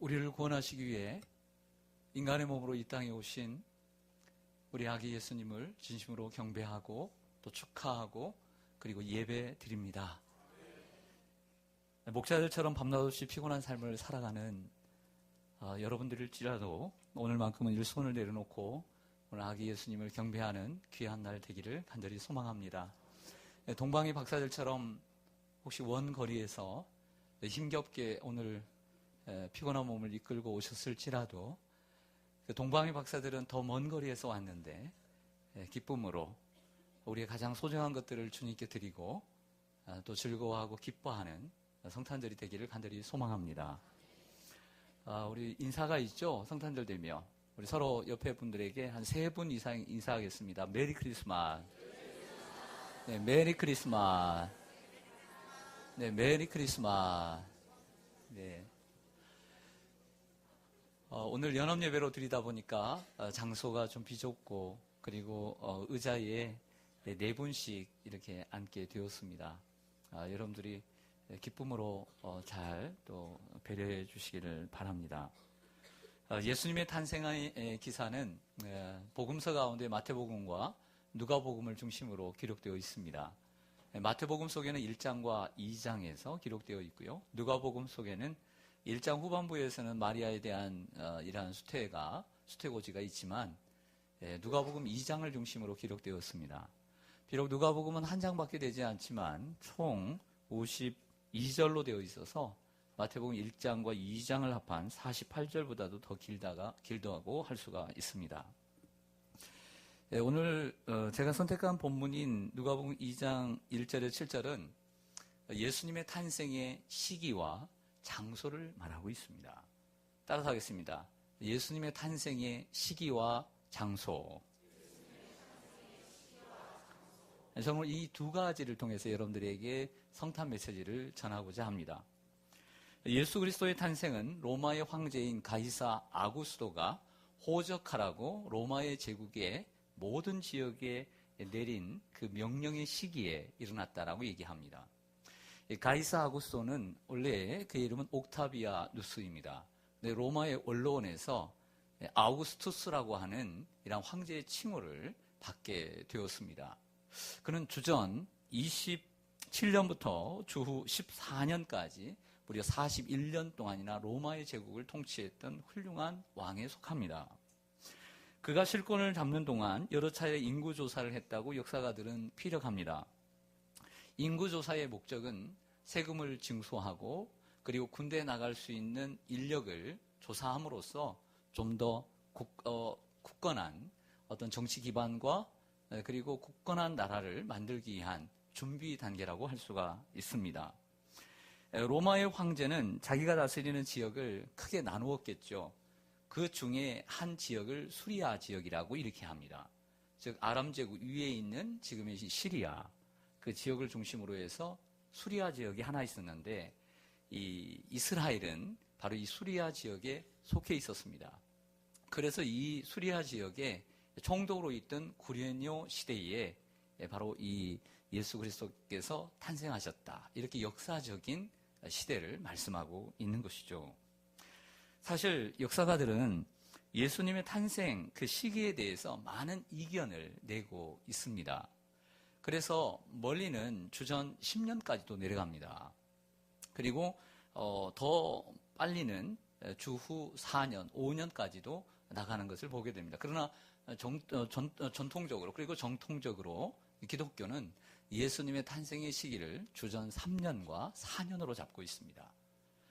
우리를 구원하시기 위해 인간의 몸으로 이 땅에 오신 우리 아기 예수님을 진심으로 경배하고 또 축하하고 그리고 예배 드립니다. 목자들처럼 밤낮없이 피곤한 삶을 살아가는 여러분들일지라도 오늘만큼은 일손을 내려놓고 오늘 아기 예수님을 경배하는 귀한 날 되기를 간절히 소망합니다. 동방의 박사들처럼 혹시 원거리에서 힘겹게 오늘 피곤한 몸을 이끌고 오셨을지라도 동방의 박사들은 더 먼 거리에서 왔는데 기쁨으로 우리의 가장 소중한 것들을 주님께 드리고 또 즐거워하고 기뻐하는 성탄절이 되기를 간절히 소망합니다. 우리 인사가 있죠? 성탄절 되면 우리 서로 옆에 분들에게 한 3분 이상 인사하겠습니다. 메리 크리스마스. 네, 메리 크리스마스. 네, 메리 크리스마스. 네. 오늘 연합 예배로 드리다 보니까 장소가 좀 비좁고 그리고 의자에 4분씩 이렇게 앉게 되었습니다. 여러분들이 기쁨으로 잘 또 배려해 주시기를 바랍니다. 예수님의 탄생의 기사는 복음서 가운데 마태복음과 누가복음을 중심으로 기록되어 있습니다. 마태복음 속에는 1장과 2장에서 기록되어 있고요. 누가복음 속에는 1장 후반부에서는 마리아에 대한 이러한 수태고지가 있지만 누가복음 2장을 중심으로 기록되었습니다. 비록 누가복음은 한 장밖에 되지 않지만 총 52절로 되어 있어서 마태복음 1장과 2장을 합한 48절보다도 더 길다고 할 수가 있습니다. 오늘 제가 선택한 본문인 누가복음 2장 1절에 7절은 예수님의 탄생의 시기와 장소를 말하고 있습니다. 따라서 하겠습니다. 예수님의 탄생의 시기와 장소. 저는 이 두 가지를 통해서 여러분들에게 성탄 메시지를 전하고자 합니다. 예수 그리스도의 탄생은 로마의 황제인 가이사 아구스토가 호적하라고 로마의 제국의 모든 지역에 내린 그 명령의 시기에 일어났다라고 얘기합니다. 가이사 아구스토는 원래 그의 이름은 옥타비아누스입니다. 로마의 원로원에서 아우구스투스라고 하는 이런 황제의 칭호를 받게 되었습니다. 그는 주전 27년부터 주후 14년까지 무려 41년 동안이나 로마의 제국을 통치했던 훌륭한 왕에 속합니다. 그가 실권을 잡는 동안 여러 차례 인구조사를 했다고 역사가들은 피력합니다. 인구조사의 목적은 세금을 징수하고 그리고 군대에 나갈 수 있는 인력을 조사함으로써 좀 더 굳건한 어떤 정치 기반과 그리고 굳건한 나라를 만들기 위한 준비 단계라고 할 수가 있습니다. 로마의 황제는 자기가 다스리는 지역을 크게 나누었겠죠. 그 중에 한 지역을 수리아 지역이라고 이렇게 합니다. 즉 아람 제국 위에 있는 지금의 시리아 그 지역을 중심으로 해서 수리아 지역이 하나 있었는데 이 이스라엘은 바로 이 수리아 지역에 속해 있었습니다. 그래서 이 수리아 지역에 총독으로 있던 구레뇨 시대에 바로 이 예수 그리스도께서 탄생하셨다. 이렇게 역사적인 시대를 말씀하고 있는 것이죠. 사실 역사가들은 예수님의 탄생 그 시기에 대해서 많은 이견을 내고 있습니다. 그래서 멀리는 주전 10년까지도 내려갑니다. 그리고 더 빨리는 주후 4년, 5년까지도 나가는 것을 보게 됩니다. 그러나 전통적으로 그리고 정통적으로 기독교는 예수님의 탄생의 시기를 주전 3년과 4년으로 잡고 있습니다.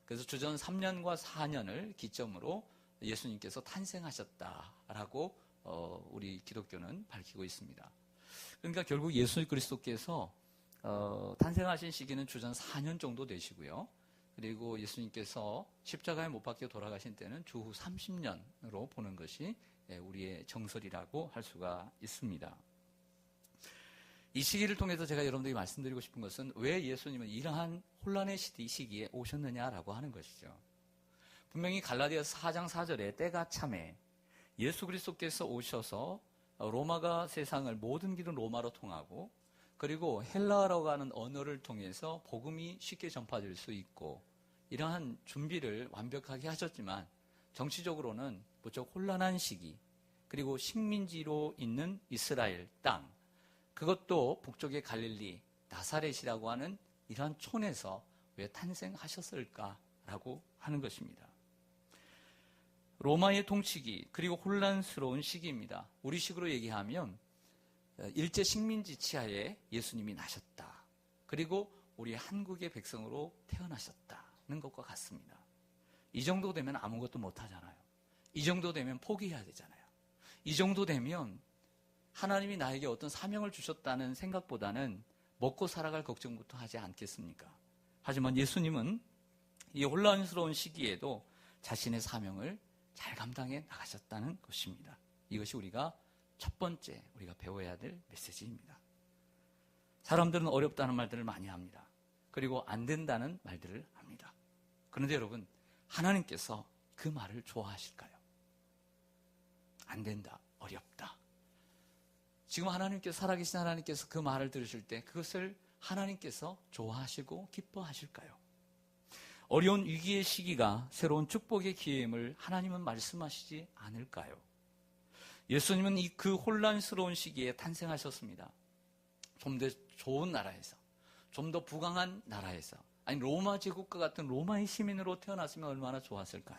그래서 주전 3년과 4년을 기점으로 예수님께서 탄생하셨다라고 우리 기독교는 밝히고 있습니다. 그러니까 결국 예수 그리스도께서 탄생하신 시기는 주전 4년 정도 되시고요. 그리고 예수님께서 십자가에 못 박혀 돌아가신 때는 주후 30년으로 보는 것이 우리의 정설이라고 할 수가 있습니다. 이 시기를 통해서 제가 여러분들에게 말씀드리고 싶은 것은 왜 예수님은 이러한 혼란의 시기에 오셨느냐라고 하는 것이죠. 분명히 갈라디아서 4장 4절에 때가 참에 예수 그리스도께서 오셔서 로마가 세상을 모든 길은 로마로 통하고 그리고 헬라어라고 하는 언어를 통해서 복음이 쉽게 전파될 수 있고 이러한 준비를 완벽하게 하셨지만 정치적으로는 무척 혼란한 시기, 그리고 식민지로 있는 이스라엘 땅, 그것도 북쪽의 갈릴리 나사렛이라고 하는 이러한 촌에서 왜 탄생하셨을까라고 하는 것입니다. 로마의 통치기, 그리고 혼란스러운 시기입니다. 우리식으로 얘기하면 일제 식민지 치하에 예수님이 나셨다. 그리고 우리 한국의 백성으로 태어나셨다는 것과 같습니다. 이 정도 되면 아무것도 못하잖아요. 이 정도 되면 포기해야 되잖아요. 이 정도 되면 하나님이 나에게 어떤 사명을 주셨다는 생각보다는 먹고 살아갈 걱정부터 하지 않겠습니까? 하지만 예수님은 이 혼란스러운 시기에도 자신의 사명을 잘 감당해 나가셨다는 것입니다. 이것이 우리가 첫 번째 우리가 배워야 될 메시지입니다. 사람들은 어렵다는 말들을 많이 합니다. 그리고 안 된다는 말들을 합니다. 그런데 여러분, 하나님께서 그 말을 좋아하실까요? 안 된다, 어렵다. 지금 하나님께서, 살아계신 하나님께서 그 말을 들으실 때 그것을 하나님께서 좋아하시고 기뻐하실까요? 어려운 위기의 시기가 새로운 축복의 기회임을 하나님은 말씀하시지 않을까요? 예수님은 그 혼란스러운 시기에 탄생하셨습니다. 좀 더 좋은 나라에서, 좀 더 부강한 나라에서, 아니 로마 제국과 같은 로마의 시민으로 태어났으면 얼마나 좋았을까요?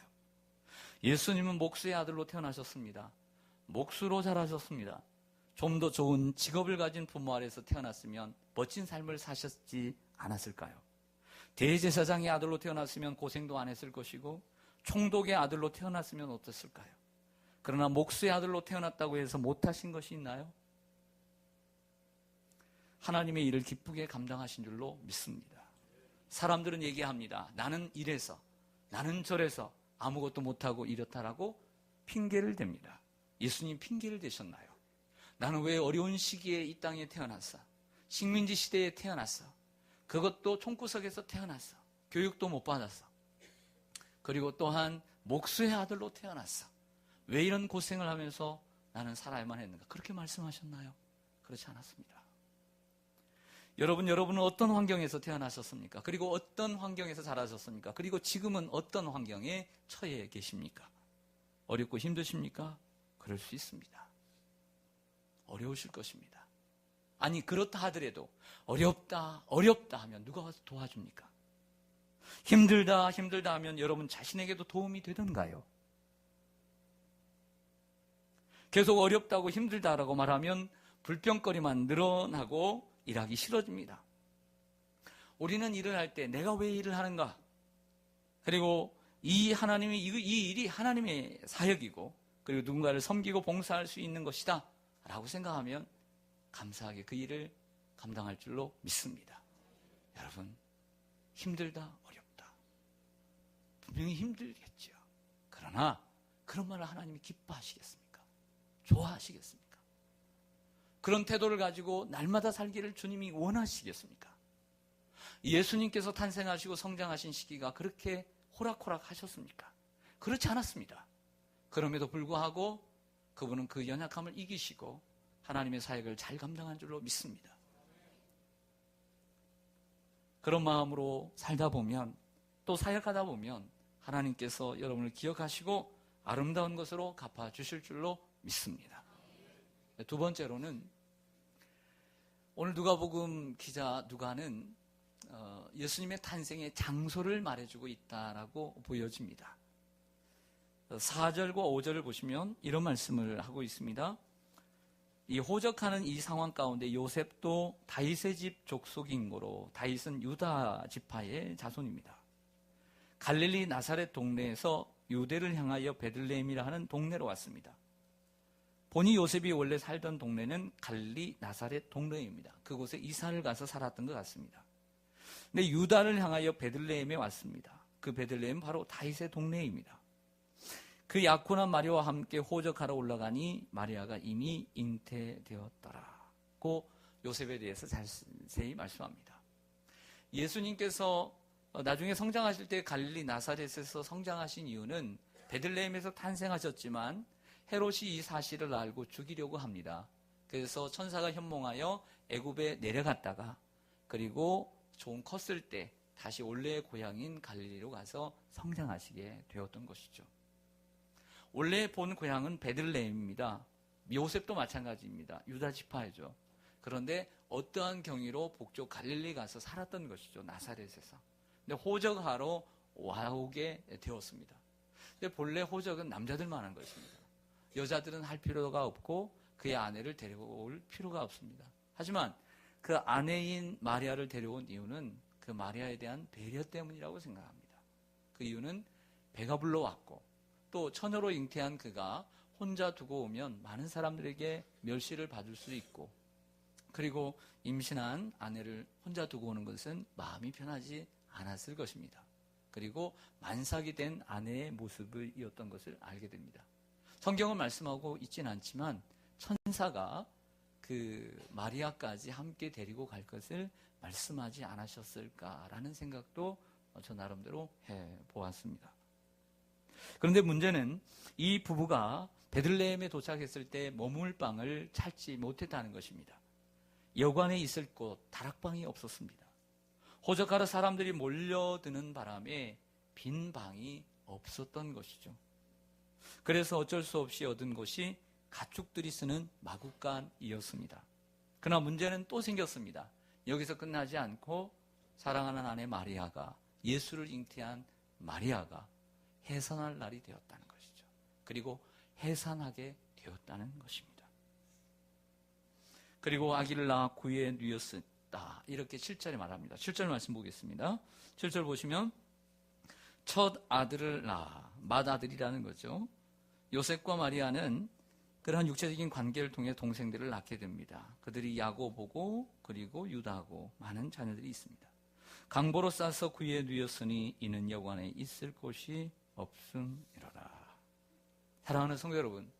예수님은 목수의 아들로 태어나셨습니다. 목수로 자라셨습니다. 좀 더 좋은 직업을 가진 부모 아래서 태어났으면 멋진 삶을 사셨지 않았을까요? 대제사장의 아들로 태어났으면 고생도 안 했을 것이고 총독의 아들로 태어났으면 어땠을까요? 그러나 목수의 아들로 태어났다고 해서 못하신 것이 있나요? 하나님의 일을 기쁘게 감당하신 줄로 믿습니다. 사람들은 얘기합니다. 나는 이래서, 나는 저래서 아무것도 못하고 이렇다라고 핑계를 댑니다. 예수님 핑계를 대셨나요? 나는 왜 어려운 시기에 이 땅에 태어났어? 식민지 시대에 태어났어. 그것도 총구석에서 태어났어. 교육도 못 받았어. 그리고 또한 목수의 아들로 태어났어. 왜 이런 고생을 하면서 나는 살아야만 했는가? 그렇게 말씀하셨나요? 그렇지 않았습니다. 여러분은 어떤 환경에서 태어나셨습니까? 그리고 어떤 환경에서 자라셨습니까? 그리고 지금은 어떤 환경에 처해 계십니까? 어렵고 힘드십니까? 그럴 수 있습니다. 어려우실 것입니다. 아니 그렇다 하더라도 어렵다 하면 누가 와서 도와줍니까? 힘들다 하면 여러분 자신에게도 도움이 되던가요? 계속 어렵다고 힘들다라고 말하면 불평거리만 늘어나고 일하기 싫어집니다. 우리는 일을 할 때 내가 왜 일을 하는가? 그리고 이 일이 하나님의 사역이고 그리고 누군가를 섬기고 봉사할 수 있는 것이다 라고 생각하면 감사하게 그 일을 감당할 줄로 믿습니다. 여러분, 힘들다, 어렵다. 분명히 힘들겠죠. 그러나 그런 말을 하나님이 기뻐하시겠습니까? 좋아하시겠습니까? 그런 태도를 가지고 날마다 살기를 주님이 원하시겠습니까? 예수님께서 탄생하시고 성장하신 시기가 그렇게 호락호락 하셨습니까? 그렇지 않았습니다. 그럼에도 불구하고 그분은 그 연약함을 이기시고 하나님의 사역을 잘 감당한 줄로 믿습니다. 그런 마음으로 살다 보면 또 사역하다 보면 하나님께서 여러분을 기억하시고 아름다운 것으로 갚아주실 줄로 믿습니다. 두 번째로는 오늘 누가복음 기자 누가는 예수님의 탄생의 장소를 말해주고 있다라고 보여집니다. 4절과 5절을 보시면 이런 말씀을 하고 있습니다. 이 호적하는 이 상황 가운데 요셉도 다윗의 집 족속인 고로 다윗은 유다 지파의 자손입니다. 갈릴리 나사렛 동네에서 유대를 향하여 베들레헴이라 하는 동네로 왔습니다. 본이 요셉이 원래 살던 동네는 갈릴리 나사렛 동네입니다. 그곳에 이사를 가서 살았던 것 같습니다. 근데 유다를 향하여 베들레헴에 왔습니다. 그 베들레헴은 바로 다윗의 동네입니다. 그 약혼한 마리아와 함께 호적하러 올라가니 마리아가 이미 잉태되었더라고 요셉에 대해서 자세히 말씀합니다. 예수님께서 나중에 성장하실 때 갈릴리 나사렛에서 성장하신 이유는 베들레헴에서 탄생하셨지만 헤롯이 이 사실을 알고 죽이려고 합니다. 그래서 천사가 현몽하여 애굽에 내려갔다가 그리고 좀 컸을 때 다시 원래의 고향인 갈릴리로 가서 성장하시게 되었던 것이죠. 원래 본 고향은 베들레헴입니다. 요셉도 마찬가지입니다. 유다 지파이죠. 그런데 어떠한 경위로 북쪽 갈릴리 가서 살았던 것이죠. 나사렛에서. 근데 호적하러 와오게 되었습니다. 근데 본래 호적은 남자들만 한 것입니다. 여자들은 할 필요가 없고 그의 아내를 데려올 필요가 없습니다. 하지만 그 아내인 마리아를 데려온 이유는 그 마리아에 대한 배려 때문이라고 생각합니다. 그 이유는 배가 불러왔고 또 처녀로 잉태한 그가 혼자 두고 오면 많은 사람들에게 멸시를 받을 수 있고, 그리고 임신한 아내를 혼자 두고 오는 것은 마음이 편하지 않았을 것입니다. 그리고 만삭이 된 아내의 모습이었던 것을 알게 됩니다. 성경은 말씀하고 있지는 않지만 천사가 그 마리아까지 함께 데리고 갈 것을 말씀하지 않으셨을까라는 생각도 저 나름대로 해보았습니다. 그런데 문제는 이 부부가 베들레헴에 도착했을 때 머물 방을 찾지 못했다는 것입니다. 여관에 있을 곳, 다락방이 없었습니다. 호적하러 사람들이 몰려드는 바람에 빈 방이 없었던 것이죠. 그래서 어쩔 수 없이 얻은 곳이 가축들이 쓰는 마구간이었습니다. 그러나 문제는 또 생겼습니다. 여기서 끝나지 않고 사랑하는 아내 마리아가, 예수를 잉태한 마리아가 해산할 날이 되었다는 것이죠. 그리고 해산하게 되었다는 것입니다. 그리고 아기를 낳아 구유에 누였다. 이렇게 7절에 말합니다. 7절 말씀 보겠습니다. 7절 보시면 첫 아들을 낳아, 맏아들이라는 거죠. 요셉과 마리아는 그러한 육체적인 관계를 통해 동생들을 낳게 됩니다. 그들이 야고보고 그리고 유다고 많은 자녀들이 있습니다. 강보로 싸서 구유에 누였으니 이는 여관에 있을 곳이 없음이로라. 사랑하는 성도 여러분,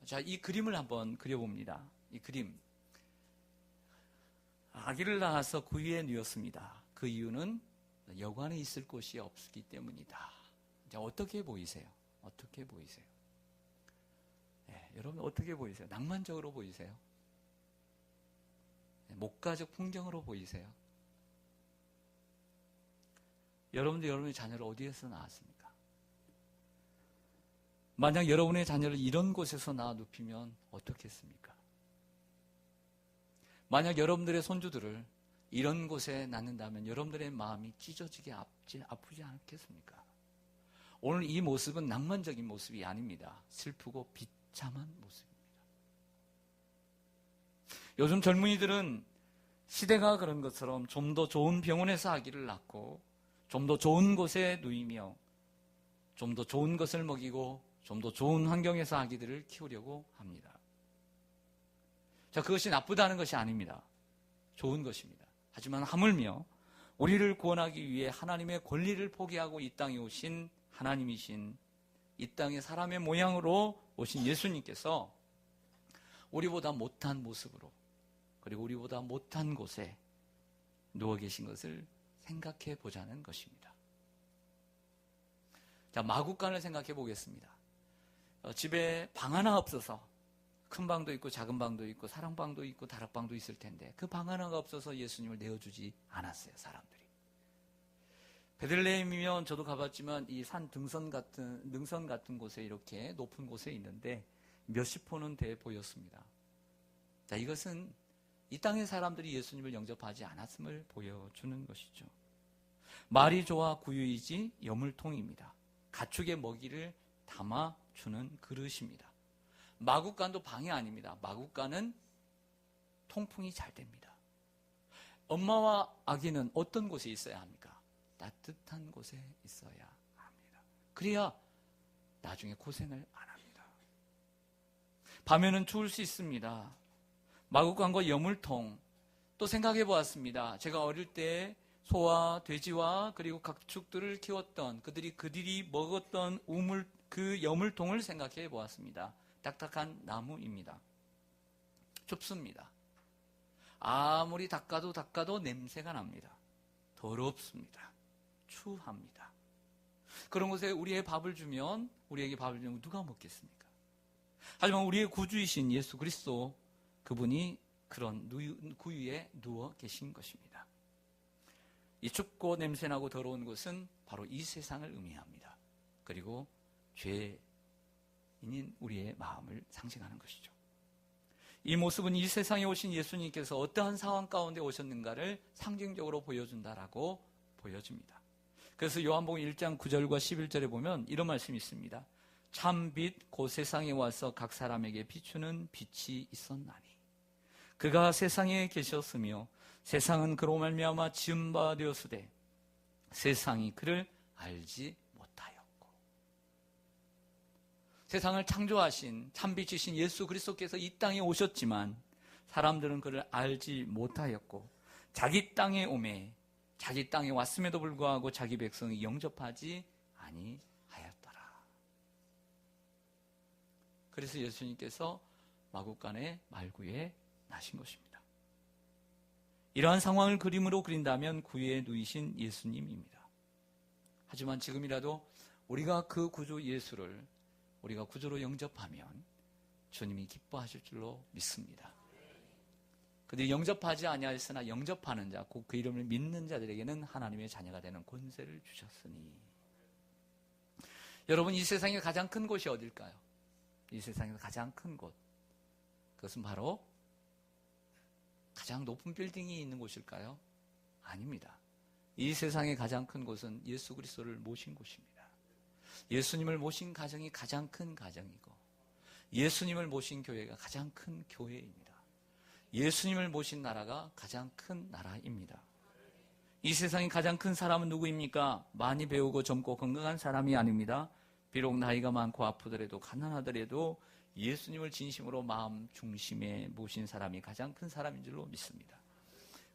자, 이 그림을 한번 그려봅니다. 이 그림, 아기를 낳아서 구유에 누였습니다. 그 이유는 여관에 있을 곳이 없기 때문이다. 자, 어떻게 보이세요? 어떻게 보이세요? 네, 여러분 어떻게 보이세요? 낭만적으로 보이세요? 네, 목가적 풍경으로 보이세요? 여러분들 여러분의 자녀를 어디에서 낳았습니까? 만약 여러분의 자녀를 이런 곳에서 낳아 눕히면 어떻겠습니까? 만약 여러분들의 손주들을 이런 곳에 낳는다면 여러분들의 마음이 찢어지게 아프지 않겠습니까? 오늘 이 모습은 낭만적인 모습이 아닙니다. 슬프고 비참한 모습입니다. 요즘 젊은이들은 시대가 그런 것처럼 좀 더 좋은 병원에서 아기를 낳고 좀 더 좋은 곳에 누이며 좀 더 좋은 것을 먹이고 좀 더 좋은 환경에서 아기들을 키우려고 합니다. 자, 그것이 나쁘다는 것이 아닙니다. 좋은 것입니다. 하지만 하물며 우리를 구원하기 위해 하나님의 권리를 포기하고 이 땅에 오신 하나님이신, 이 땅에 사람의 모양으로 오신 예수님께서 우리보다 못한 모습으로 그리고 우리보다 못한 곳에 누워 계신 것을 생각해 보자는 것입니다. 자, 마구간을 생각해 보겠습니다. 집에 방 하나 없어서 큰 방도 있고 작은 방도 있고 사랑방도 있고 다락방도 있을 텐데 그 방 하나가 없어서 예수님을 내어주지 않았어요, 사람들이. 베들레헴이면 저도 가봤지만 이 산 능선 같은 곳에 이렇게 높은 곳에 있는데 몇십 호는 돼 보였습니다. 자, 이것은 이 땅의 사람들이 예수님을 영접하지 않았음을 보여주는 것이죠. 말이 좋아 구유이지 여물통입니다. 가축의 먹이를 담아주는 그릇입니다. 마구간도 방이 아닙니다. 마구간은 통풍이 잘 됩니다. 엄마와 아기는 어떤 곳에 있어야 합니까? 따뜻한 곳에 있어야 합니다. 그래야 나중에 고생을 안 합니다. 밤에는 추울 수 있습니다. 마구간과 여물통, 또 생각해 보았습니다. 제가 어릴 때 소와 돼지와 그리고 가축들을 키웠던 그들이 먹었던 그 여물통을 생각해 보았습니다. 딱딱한 나무입니다. 좁습니다. 아무리 닦아도 냄새가 납니다. 더럽습니다. 추합니다. 그런 곳에 우리에게 밥을 주면 누가 먹겠습니까? 하지만 우리의 구주이신 예수 그리스도, 그분이 그런 구유에 누워 계신 것입니다. 이 춥고 냄새나고 더러운 곳은 바로 이 세상을 의미합니다. 그리고 죄인인 우리의 마음을 상징하는 것이죠. 이 모습은 이 세상에 오신 예수님께서 어떠한 상황 가운데 오셨는가를 상징적으로 보여준다라고 보여집니다. 그래서 요한복음 1장 9절과 11절에 보면 이런 말씀이 있습니다. 참 빛 곧 세상에 와서 각 사람에게 비추는 빛이 있었나니 그가 세상에 계셨으며 세상은 그로 말미암아 지은 바 되었으되 세상이 그를 알지 못하였고. 세상을 창조하신 참빛이신 예수 그리스도께서 이 땅에 오셨지만 사람들은 그를 알지 못하였고 자기 땅에 오매 자기 땅에 왔음에도 불구하고 자기 백성이 영접하지 아니하였더라. 그래서 예수님께서 마구간의 말구에 나신 것입니다. 이러한 상황을 그림으로 그린다면 구유에 누이신 예수님입니다. 하지만 지금이라도 우리가 그 구주 예수를 우리가 구주로 영접하면 주님이 기뻐하실 줄로 믿습니다. 그들이 영접하지 아니하였으나 영접하는 자, 곧 그 이름을 믿는 자들에게는 하나님의 자녀가 되는 권세를 주셨으니. 여러분, 이 세상에 가장 큰 곳이 어딜까요? 이 세상에서 가장 큰 곳, 그것은 바로 가장 높은 빌딩이 있는 곳일까요? 아닙니다. 이 세상의 가장 큰 곳은 예수 그리스도를 모신 곳입니다. 예수님을 모신 가정이 가장 큰 가정이고 예수님을 모신 교회가 가장 큰 교회입니다. 예수님을 모신 나라가 가장 큰 나라입니다. 이 세상의 가장 큰 사람은 누구입니까? 많이 배우고 젊고 건강한 사람이 아닙니다. 비록 나이가 많고 아프더라도 가난하더라도 예수님을 진심으로 마음 중심에 모신 사람이 가장 큰 사람인 줄로 믿습니다.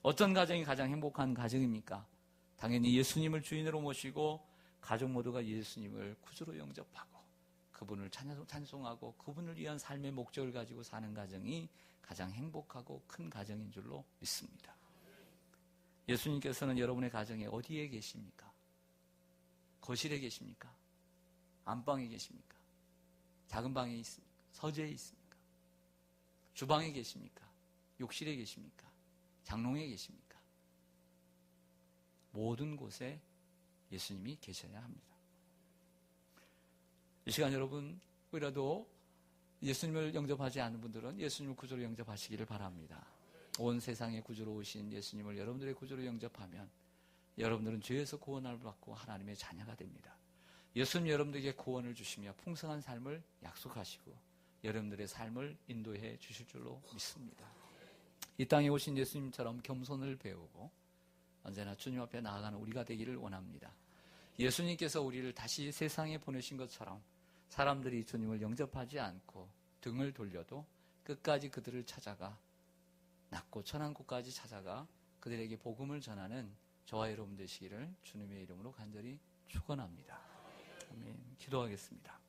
어떤 가정이 가장 행복한 가정입니까? 당연히 예수님을 주인으로 모시고 가족 모두가 예수님을 구주로 영접하고 그분을 찬송하고 그분을 위한 삶의 목적을 가지고 사는 가정이 가장 행복하고 큰 가정인 줄로 믿습니다. 예수님께서는 여러분의 가정에 어디에 계십니까? 거실에 계십니까? 안방에 계십니까? 작은 방에 있습니까? 서재에 있습니까? 주방에 계십니까? 욕실에 계십니까? 장롱에 계십니까? 모든 곳에 예수님이 계셔야 합니다. 이 시간 여러분, 혹이라도 예수님을 영접하지 않은 분들은 예수님을 구주로 영접하시기를 바랍니다. 온 세상의 구주로 오신 예수님을 여러분들의 구주로 영접하면 여러분들은 죄에서 구원을 받고 하나님의 자녀가 됩니다. 예수님 여러분들에게 구원을 주시며 풍성한 삶을 약속하시고 여러분들의 삶을 인도해 주실 줄로 믿습니다. 이 땅에 오신 예수님처럼 겸손을 배우고 언제나 주님 앞에 나아가는 우리가 되기를 원합니다. 예수님께서 우리를 다시 세상에 보내신 것처럼 사람들이 주님을 영접하지 않고 등을 돌려도 끝까지 그들을 찾아가 낮고 천한 곳까지 찾아가 그들에게 복음을 전하는 저와 여러분 되시기를 주님의 이름으로 간절히 축원합니다. 아멘. 기도하겠습니다.